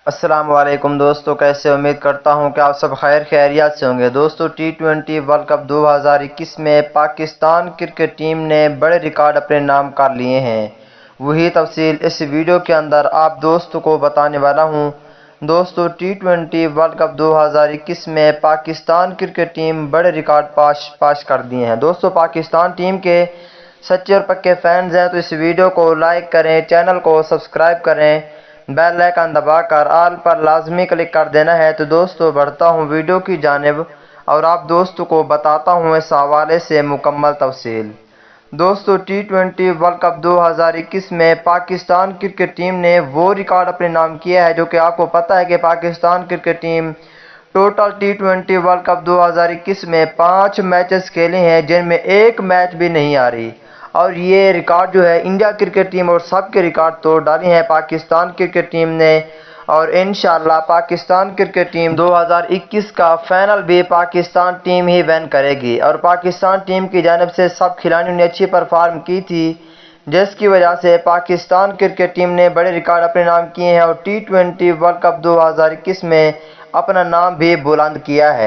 السلام علیکم دوستو، کیسے؟ امید کرتا ہوں کہ آپ سب خیریت سے ہوں گے۔ دوستو T20 ورلڈ کپ 2021 میں پاکستان کرکٹ ٹیم نے بڑے ریکارڈ اپنے نام کر لیے ہیں۔ وہی تفصیل اس ویڈیو کے اندر آپ دوستوں کو بتانے والا ہوں۔ دوستو T20 ورلڈ کپ 2021 میں پاکستان کرکٹ ٹیم بڑے ریکارڈ پاش کر دیے ہیں۔ دوستو پاکستان ٹیم کے سچے اور پکے فینز ہیں تو اس ویڈیو کو لائک کریں، چینل کو سبسکرائب کریں، بیل آئیکن دبا کر آل پر لازمی کلک کر دینا ہے۔ تو دوستو بڑھتا ہوں ویڈیو کی جانب اور آپ دوستوں کو بتاتا ہوں اس حوالے سے مکمل تفصیل۔ دوستو T20 ورلڈ کپ 2021 میں پاکستان کرکٹ ٹیم نے وہ ریکارڈ اپنے نام کیا ہے جو کہ آپ کو پتہ ہے کہ Pakistan cricket team total T20 world cup 2021 میں 5 میچز کھیلے ہیں جن میں ایک میچ بھی نہیں آ رہی، اور یہ ریکارڈ جو ہے انڈیا کرکٹ ٹیم اور سب کے ریکارڈ توڑ ڈالے ہیں پاکستان کرکٹ ٹیم نے، اور انشاءاللہ پاکستان کرکٹ ٹیم 2021 کا فائنل بھی پاکستان ٹیم ہی وین کرے گی۔ اور پاکستان ٹیم کی جانب سے سب کھلاڑیوں نے اچھی پرفارم کی تھی، جس کی وجہ سے پاکستان کرکٹ ٹیم نے بڑے ریکارڈ اپنے نام کیے ہیں اور T20 ورلڈ کپ 2021 میں اپنا نام بھی بلند کیا ہے۔